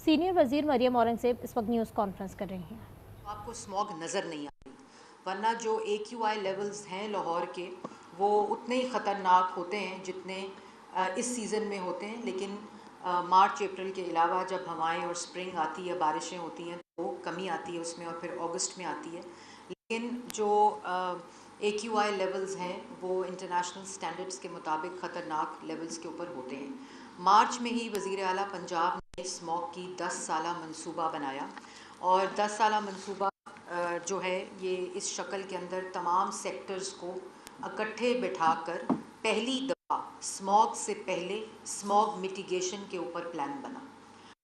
Senior وزیر مریم اورنگزیب اس وقت news conference کر رہی ہیں. آپ کو اسموگ نظر نہیں آتی، ورنہ جو AQI لیولز ہیں لاہور کے وہ اتنے ہی خطرناک ہوتے ہیں جتنے اس سیزن میں ہوتے ہیں. لیکن مارچ اپریل کے علاوہ جب ہوائیں اور سپرنگ آتی ہے، بارشیں ہوتی ہیں، تو کمی آتی ہے اس میں، اور پھر اگست میں آتی ہے. لیکن جو AQI لیولز ہیں وہ انٹرنیشنل سٹینڈرڈز کے مطابق خطرناک لیولز کے اوپر ہوتے ہیں. مارچ میں ہی وزیر اعلیٰ پنجاب نے اسموگ کی 10 سالہ منصوبہ بنایا، اور 10 سالہ منصوبہ جو ہے یہ اس شکل کے اندر تمام سیکٹرز کو اکٹھے بٹھا کر پہلی دفعہ اسموگ سے پہلے اسموگ میٹیگیشن کے اوپر پلان بنا،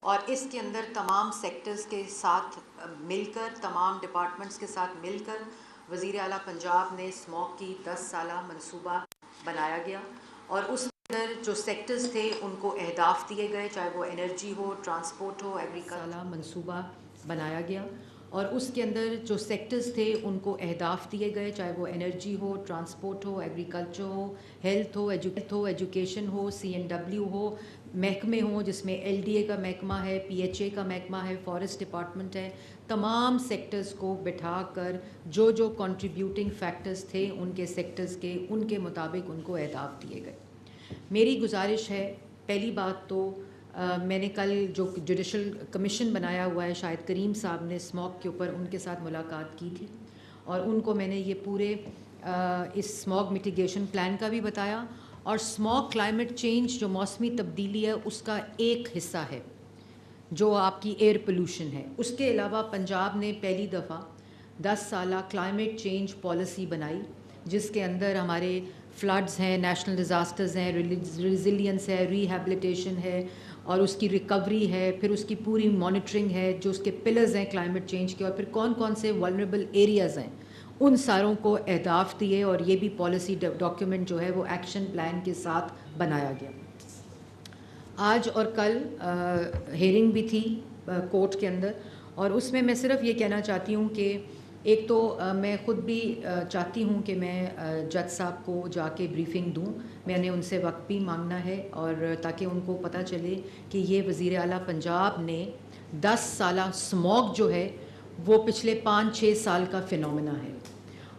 اور اس کے اندر تمام سیکٹرز کے ساتھ مل کر، تمام ڈپارٹمنٹس کے ساتھ مل کر وزیر اعلیٰ پنجاب نے اسموگ کی 10 سالہ منصوبہ بنایا گیا. اور اس کے اندر جو سیکٹرز تھے ان کو اہداف دیے گئے، چاہے وہ انرجی ہو، ٹرانسپورٹ ہو، ایگریکلچر. منصوبہ بنایا گیا اور اس کے اندر جو سیکٹرز تھے ان کو اہداف دیے گئے، چاہے وہ انرجی ہو، ٹرانسپورٹ ہو، ایگریکلچر ہو، ہیلتھ ہو، ایجوکیشن ہو، CNW ہو، محکمے ہوں جس میں LDA کا محکمہ ہے، PHA کا محکمہ ہے، فارسٹ ڈپارٹمنٹ ہے. تمام سیکٹرز کو بٹھا کر جو جو کنٹریبیوٹنگ فیکٹرز تھے ان کے سیکٹرز کے، ان کے مطابق ان کو اہداف دیے گئے. میری گزارش ہے، پہلی بات تو میں نے کل جو جوڈیشل کمیشن بنایا ہوا ہے، شاہد کریم صاحب نے اسموگ کے اوپر، ان کے ساتھ ملاقات کی تھی، اور ان کو میں نے یہ پورے اس اسموگ میٹیگیشن پلان کا بھی بتایا. اور اسموگ کلائمیٹ چینج جو موسمی تبدیلی ہے اس کا ایک حصہ ہے جو آپ کی ایئر پولوشن ہے. اس کے علاوہ پنجاب نے پہلی دفعہ 10 سالہ کلائمیٹ چینج پالیسی بنائی جس کے اندر ہمارے فلڈز ہیں، نیشنل ڈیزاسٹرز ہیں، ریزیلینس ہے، ریہیبلیٹیشن ہے، اور اس کی ریکوری ہے، پھر اس کی پوری مانیٹرنگ ہے، جو اس کے پلرز ہیں کلائمیٹ چینج کے، اور پھر کون کون سے ولنریبل ایریاز ہیں ان ساروں کو اہداف دیے. اور یہ بھی پالیسی ڈاکیومنٹ جو ہے وہ ایکشن پلان کے ساتھ بنایا گیا. آج اور کل ہیئرنگ بھی تھی کورٹ کے اندر، اور اس میں صرف یہ کہنا چاہتی ہوں کہ ایک تو میں خود بھی چاہتی ہوں کہ میں جج صاحب کو جا کے بریفنگ دوں. میں نے ان سے وقت بھی مانگنا ہے، اور تاکہ ان کو پتہ چلے کہ یہ وزیر اعلیٰ پنجاب نے 10 سالہ اسموگ جو ہے وہ پچھلے 5-6 سال کا فینومینا ہے.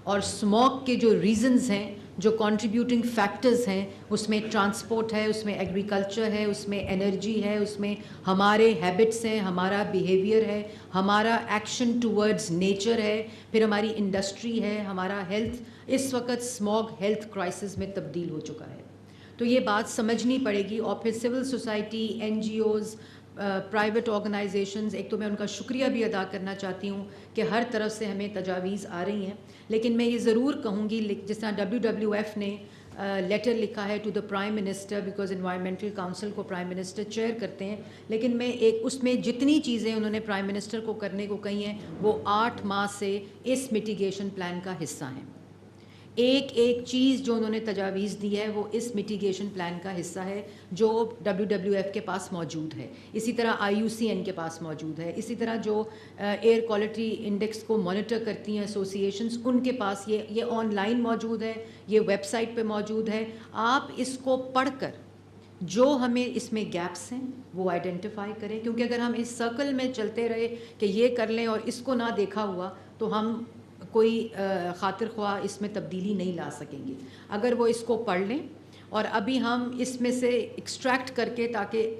اور اسموگ کے جو ریزنز ہیں، جو کنٹریبیوٹنگ فیکٹرز ہیں، اس میں ٹرانسپورٹ ہے، اس میں ایگریکلچر ہے، اس میں انرجی ہے، اس میں ہمارے ہیبٹس ہیں، ہمارا بیہیویئر ہے، ہمارا ایکشن ٹورڈز نیچر ہے، پھر ہماری انڈسٹری ہے، ہمارا ہیلتھ. اس وقت اسموگ ہیلتھ کرائسس میں تبدیل ہو چکا ہے، تو یہ بات سمجھنی پڑے گی. اور پھر سول سوسائٹی، NGOز، پرائیویٹ آرگنائزیشنز، ایک تو میں ان کا شکریہ بھی ادا کرنا چاہتی ہوں کہ ہر طرف سے ہمیں تجاویز آ رہی ہیں. لیکن میں یہ ضرور کہوں گی، جس طرح WWF نے لیٹر لکھا ہے to the prime minister, because environmental council کو پرائم منسٹر چیئر کرتے ہیں، لیکن میں اس میں جتنی چیزیں انہوں نے پرائم منسٹر کو کرنے کو کہی ہیں وہ 8 ماہ سے اس میٹیگیشن پلان کا حصہ ہیں. ایک ایک چیز جو انہوں نے تجاویز دی ہے وہ اس میٹیگیشن پلان کا حصہ ہے جو WWF کے پاس موجود ہے. اسی طرح IUCN کے پاس موجود ہے. اسی طرح جو ایئر کوالٹی انڈیکس کو مانیٹر کرتی ہیں ایسوسیشنز، ان کے پاس یہ آن لائن موجود ہے، یہ ویب سائٹ پہ موجود ہے. آپ اس کو پڑھ کر جو ہمیں اس میں گیپس ہیں وہ آئیڈینٹیفائی کریں، کیونکہ اگر ہم اس سرکل میں چلتے رہے کہ یہ کر لیں اور اس کو نہ دیکھا ہوا تو ہم کوئی خاطر خواہ اس میں تبدیلی نہیں لا سکیں گے. اگر وہ اس کو پڑھ لیں، اور ابھی ہم اس میں سے ایکسٹریکٹ کر کے تاکہ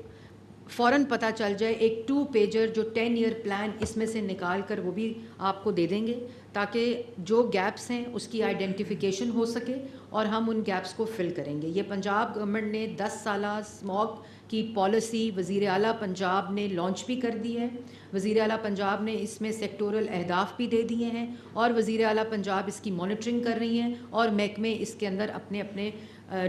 فوراً پتہ چل جائے، ایک 2 پیجر جو 10 ایئر پلان اس میں سے نکال کر وہ بھی آپ کو دے دیں گے تاکہ جو گیپس ہیں اس کی آئیڈینٹیفیکیشن ہو سکے اور ہم ان گیپس کو فل کریں گے. یہ پنجاب گورنمنٹ نے 10 سالہ اسموگ کی پالیسی وزیر اعلیٰ پنجاب نے لانچ بھی کر دی ہے. وزیر اعلیٰ پنجاب نے اس میں سیکٹورل اہداف بھی دے دیے ہیں، اور وزیر اعلیٰ پنجاب اس کی مانیٹرنگ کر رہی ہیں، اور محکمے اس کے اندر اپنے اپنے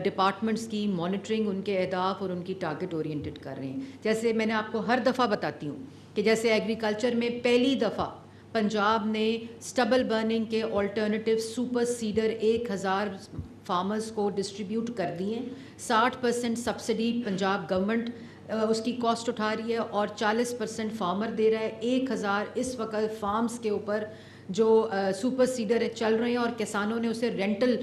ڈپارٹمنٹس کی مانیٹرنگ، ان کے اہداف اور ان کی ٹارگٹ اورینٹڈ کر رہے ہیں. جیسے میں نے آپ کو ہر دفعہ بتاتی ہوں کہ جیسے ایگریکلچر میں پہلی دفعہ پنجاب نے سٹبل برننگ کے آلٹرنیٹیو سپر سیڈر 1000 فارمرز کو ڈسٹریبیوٹ کر دیے. 60% سبسڈی پنجاب گورنمنٹ اس کی کاسٹ اٹھا رہی ہے اور 40% فارمر دے رہا ہے. 1000 اس وقت فارمز کے اوپر جو سپر سیڈر چل رہے ہیں اور کسانوں نے اسے رینٹل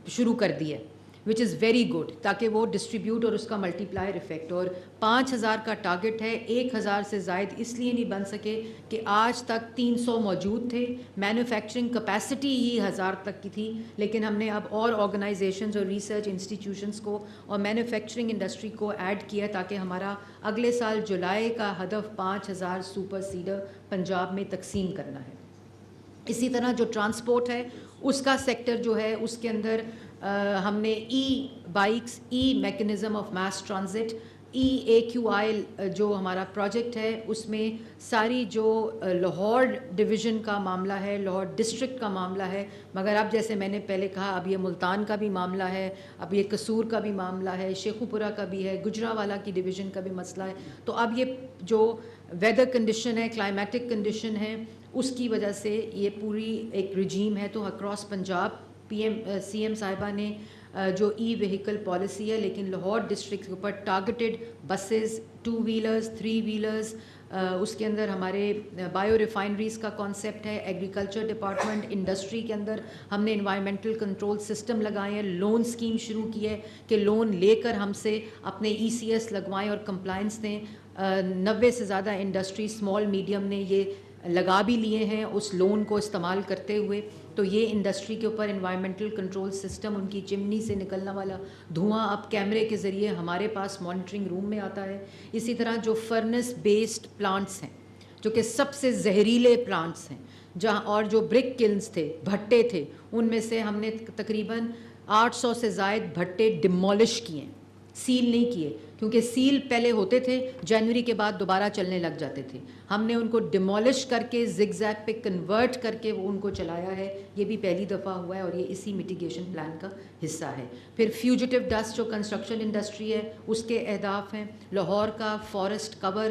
شروع کر دی ہے. وچ از ویری گڈ, تاکہ وہ ڈسٹریبیوٹ اور اس کا ملٹی پلائر افیکٹ. اور 5,000 کا ٹارگٹ ہے, 1,000 سے زائد اس لیے نہیں بن سکے کہ آج تک 300 موجود تھے, مینوفیکچرنگ کیپیسٹی ہی 1,000 تک کی تھی, لیکن ہم نے اب اور آرگنائزیشنز اور ریسرچ انسٹیٹیوشنز کو اور مینوفیکچرنگ انڈسٹری کو ایڈ کیا تاکہ ہمارا اگلے سال جولائی کا ہدف 5,000 سپر سیڈر پنجاب میں تقسیم کرنا ہے. اسی طرح جو ٹرانسپورٹ ہے اس کا سیکٹر جو ہے, اس کے اندر ہم نے e bikes, e mechanism of mass transit, EAQI جو ہمارا پروجیکٹ ہے اس میں ساری جو لاہور ڈویژن کا معاملہ ہے, لاہور ڈسٹرکٹ کا معاملہ ہے, مگر اب جیسے میں نے پہلے کہا اب یہ ملتان کا بھی معاملہ ہے, اب یہ قصور کا بھی معاملہ ہے, شیخوپورہ کا بھی ہے, گجرانوالہ کی ڈویژن کا بھی مسئلہ ہے. تو اب یہ جو ویدر کنڈیشن ہے, کلائمیٹک کنڈیشن ہے, اس کی وجہ سے یہ پوری ایک رجیم ہے. تو اکراس پنجاب CM صاحبہ نے جو ای وہیکل پالیسی ہے, لیکن لاہور ڈسٹرکٹ کے اوپر ٹارگیٹڈ بسز, 2 ویلرز, 3 ویلرز, اس کے اندر ہمارے بایو ریفائنریز کا کانسیپٹ ہے, ایگریکلچر ڈپارٹمنٹ, انڈسٹری کے اندر ہم نے انوائرمنٹل کنٹرول سسٹم لگائے ہیں, لون اسکیم شروع کی ہے کہ لون لے کر ہم سے اپنے ECS لگوائیں اور کمپلائنس دیں. 90 سے زیادہ انڈسٹری اسمال میڈیم نے یہ لگا بھی لیے ہیں اس لون کو استعمال کرتے ہوئے. تو یہ انڈسٹری کے اوپر انوائرمنٹل کنٹرول سسٹم, ان کی چمنی سے نکلنے والا دھواں اب کیمرے کے ذریعے ہمارے پاس مانیٹرنگ روم میں آتا ہے. اسی طرح جو فرنس بیسڈ پلانٹس ہیں جو کہ سب سے زہریلے پلانٹس ہیں, جہاں اور جو برک کلنز تھے, بھٹے تھے, ان میں سے ہم نے تقریباً 800 سے زائد بھٹے ڈیمولش کیے ہیں, سیل نہیں کیے, کیونکہ سیل پہلے ہوتے تھے, جنوری کے بعد دوبارہ چلنے لگ جاتے تھے. ہم نے ان کو ڈیمولش کر کے زگ زیگ پہ کنورٹ کر کے وہ ان کو چلایا ہے. یہ بھی پہلی دفعہ ہوا ہے اور یہ اسی میٹیگیشن پلان کا حصہ ہے. پھر فیوجیٹو ڈسٹ جو کنسٹرکشن انڈسٹری ہے اس کے اہداف ہیں. لاہور کا فارسٹ کور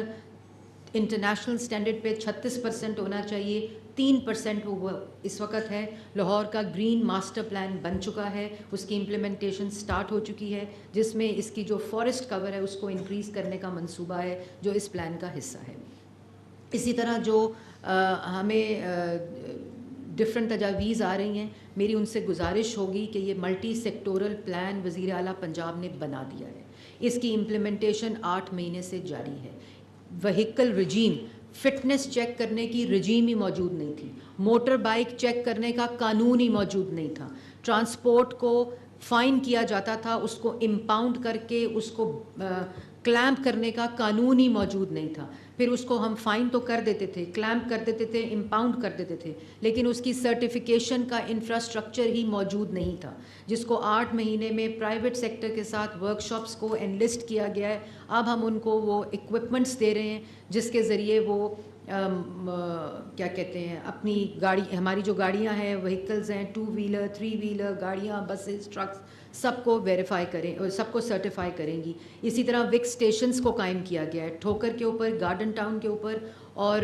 انٹرنیشنل اسٹینڈرڈ پہ 36% ہونا چاہیے, 3% وہ اس وقت ہے. لاہور کا گرین ماسٹر پلان بن چکا ہے, اس کی امپلیمنٹیشن سٹارٹ ہو چکی ہے, جس میں اس کی جو فارسٹ کور ہے اس کو انکریز کرنے کا منصوبہ ہے جو اس پلان کا حصہ ہے. اسی طرح جو ہمیں ڈفرینٹ تجاویز آ رہی ہیں, میری ان سے گزارش ہوگی کہ یہ ملٹی سیکٹورل پلان وزیر اعلیٰ پنجاب نے بنا دیا ہے. اس کی امپلیمنٹیشن 8 مہینے سے جاری ہے. وہیکل رجیم, فٹنس چیک کرنے کی رجیم ہی موجود نہیں تھی, موٹر بائک چیک کرنے کا قانون ہی موجود نہیں تھا, ٹرانسپورٹ کو فائن کیا جاتا تھا, اس کو امپاؤنڈ کر کے اس کو کلیمپ کرنے کا قانون ہی موجود نہیں تھا. پھر اس کو ہم فائن تو کر دیتے تھے, کلیمپ کر دیتے تھے, امپاؤنڈ کر دیتے تھے, لیکن اس کی سرٹیفیکیشن کا انفراسٹرکچر ہی موجود نہیں تھا, جس کو 8 مہینے میں پرائیویٹ سیکٹر کے ساتھ ورکشاپس کو انلسٹ کیا گیا ہے. اب ہم ان کو وہ اکوپمنٹس دے رہے ہیں جس کے ذریعے وہ کیا کہتے ہیں اپنی گاڑی, ہماری جو گاڑیاں ہیں وہیکلز ہیں, 2 ویلر, 3 ویلر گاڑیاں, بسز, ٹرکس, سب کو ویریفائی کریں اور سب کو سرٹیفائی کریں گی. اسی طرح وک اسٹیشنز کو قائم کیا گیا ہے, ٹھوکر کے اوپر, گارڈن ٹاؤن کے اوپر, اور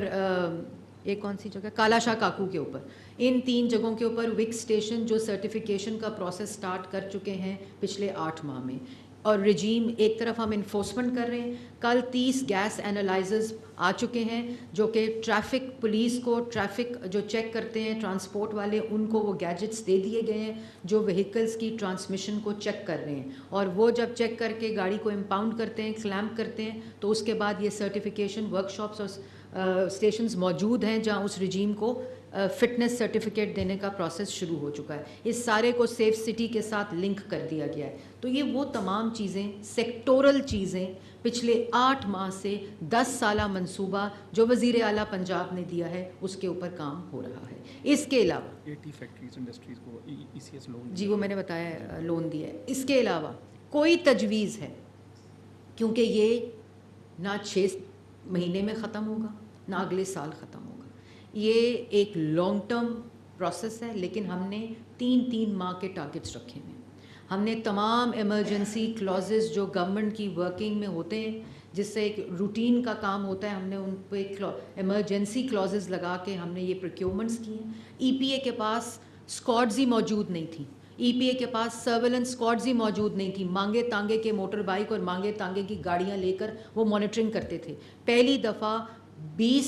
ایک کون سی جگہ, کالا شاہ کاکو کے اوپر. ان 3 جگہوں کے اوپر وک اسٹیشن جو سرٹیفیکیشن کا پروسیس سٹارٹ کر چکے ہیں پچھلے 8 ماہ میں. اور رجیم ایک طرف ہم انفورسمنٹ کر رہے ہیں. کل 30 گیس اینالائزرز آ چکے ہیں جو کہ ٹریفک پولیس کو, ٹریفک جو چیک کرتے ہیں ٹرانسپورٹ والے, ان کو وہ گیجٹس دے دیے گئے ہیں جو وہیکلز کی ٹرانسمیشن کو چیک کر رہے ہیں. اور وہ جب چیک کر کے گاڑی کو امپاؤنڈ کرتے ہیں, کلیمپ کرتے ہیں, تو اس کے بعد یہ سرٹیفیکیشن ورکشاپس اور اسٹیشنز موجود ہیں جہاں اس رجیم کو فٹنس سرٹیفکیٹ دینے کا پروسیس شروع ہو چکا ہے. اس سارے کو سیف سٹی کے ساتھ لنک کر دیا گیا ہے. تو یہ وہ تمام چیزیں, سیکٹورل چیزیں, پچھلے 8 ماہ سے 10 سالہ منصوبہ جو وزیر اعلیٰ پنجاب نے دیا ہے اس کے اوپر کام ہو رہا ہے. اس کے علاوہ 80 فیکٹریز انڈسٹریز کو ECS لون, جی وہ میں نے بتایا لون دیا ہے. اس کے علاوہ کوئی تجویز ہے, کیونکہ یہ نہ 6 مہینے میں ختم ہوگا نہ اگلے سال ختم ہوگا, یہ ایک لانگ ٹرم پروسیس ہے, لیکن ہم نے 3 ماہ کے ٹارگٹس رکھے ہیں. ہم نے تمام ایمرجنسی کلازز جو گورنمنٹ کی ورکنگ میں ہوتے ہیں, جس سے ایک روٹین کا کام ہوتا ہے, ہم نے ان پہ ایمرجنسی کلازز لگا کے ہم نے یہ پروکیورمنٹس کیے ہیں. EPA کے پاس اسکواڈز ہی موجود نہیں تھیں, EPA کے پاس سرویلنس اسکواڈز ہی موجود نہیں تھیں. مانگے تانگے کے موٹر بائک اور مانگے تانگے کی گاڑیاں لے کر وہ مانیٹرنگ کرتے تھے. پہلی دفعہ 20